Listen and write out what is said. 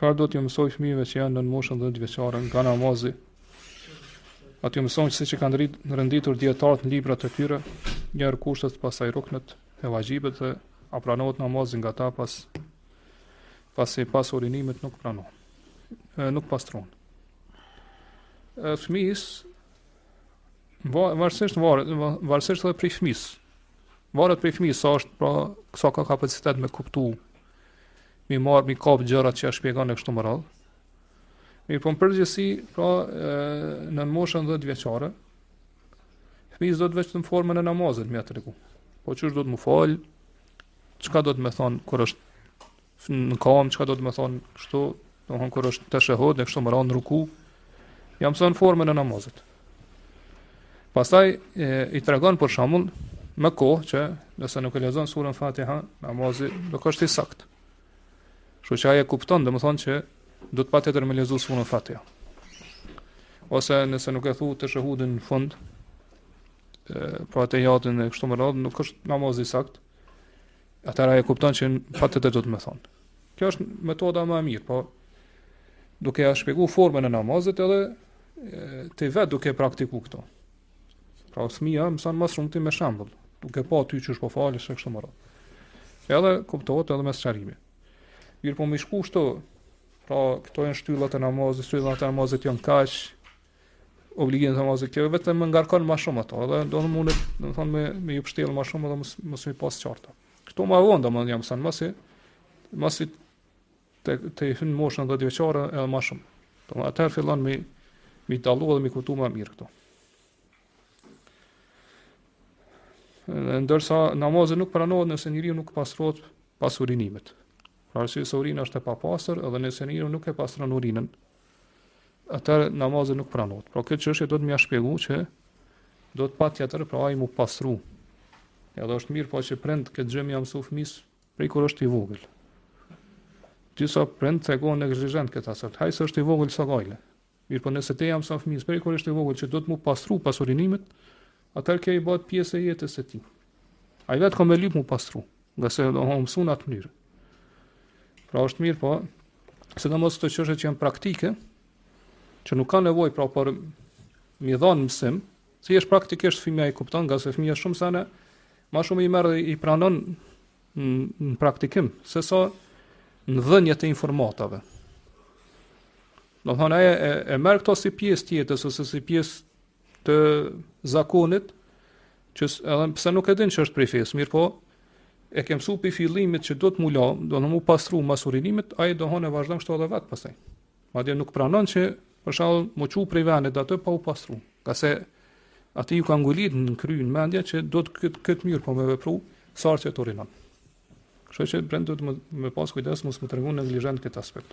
Çfarë do t'ju mësoj fëmijëve që janë në moshën 10 vjeçare nga namazi? Aty mësojnë siç e kanë renditur dietarët në librat e tyre, njëherë kushtet, pastaj ruknet e vajxhibet dhe a pranohet namazi nga ta pas urinimit nuk pranohet. Nuk pastron. Fëmijës varësisht edhe prej fëmijës. Varet prej fëmijës sa është pra sa ka kapacitet me kuptu, mi kap gjërat që ja shpjegon e kështu me radhë. Mirë, po në përgjithësi, pra në moshën 10 vjeçare, fëmijës do të vetëm formën e namazit më tregu. Po çish do të më fal, çka do të më thon kur është në kam, çka do të më thon kështu, domthon kur është tashahhud e kështu me radhë në ruku, jam mëson formën e namazit. Pastaj i tregon për shembull me kohë që nëse nuk e lexon surën Fatiha, namazi nuk është i saktë. Kështu që ai e kupton, domethënë që do të patjetër me lexuar surën Fatiha. Ose nëse nuk e thu të shahudin në fund, pra të jatën e kështu me radhë, nuk është namazi i saktë. Atëra e kupton që patjetër do të më thonë. Kjo është metoda më e mirë, po duke ja shpjeguar formën e namazit edhe ti vetë duke praktikuar këto. Pra fëmia mëson më shumë ti me shembull, duke pa ty që është po falesh e kështu me radhë. Edhe kuptohet edhe me sqarime. Mirë, po më shku kështu, pra këto janë shtyllat e namazit janë kaq, obligimet e namazit kjo vetëm më ngarkon më shumë ato, edhe do të mundet, domethënë me ju pështjell më shumë edhe mos i pas qarta. Këto më vonë domethënë jam son mos i te hyn moshën 10 vjeçare edhe më shumë. Domethënë atëherë fillon mi dallu dhe mi kuptu më mirë këto. Ndërsa namazi nuk pranohet nëse njeriu nuk pastrohet pas urinimit. Pra arsye se urina është e papastër, edhe nëse njeriu nuk e pastron urinën, atëherë namazi nuk pranohet. Pra këtë çështje do të më shpjegoj që do të patjetër pra ai mu pastru. Edhe është mirë po që prind këtë gjë më mësu fëmis prej kur është i vogël. Disa prind tregon neglizhent këtë aspekt. Hajse është i vogël sa gajle. Mirë po nëse te jam sa fëmis prej kur është i vogël që do të mu pastru pas urinimit, atëherë kjo i bëhet pjesë e jetës së tij. Ai vetë ka më lyp mu pastru, nga se do mëson atë mënyrë. Pra është mirë po, sidomos këto çështje që janë praktike, që nuk ka nevojë pra por mi dhon mësim, si është praktikisht fëmia i kupton, nga se fëmia shumë sa ne më shumë i merr i pranon në praktikim, se sa në dhënje të informatave. Do thonë ai e merr këto si pjesë tjetër ose si pjesë të zakonit, që edhe pse nuk e din që është prej fesë, mirë po, e ke mësu për fillimit që do të mu la, do në mu pastru mas urinimit, ai do hone vazhdon kështu edhe vetë pastaj. Madje nuk pranon që për shembull mu çu prej venit atë pa u pastru. Ka se aty ju ka ngulit në kryen mendja që do të këtë mirë po me vepru sa që të urinon. Kështu që brenda do të më pas kujdes mos më tregon neglizhent këtë aspekt.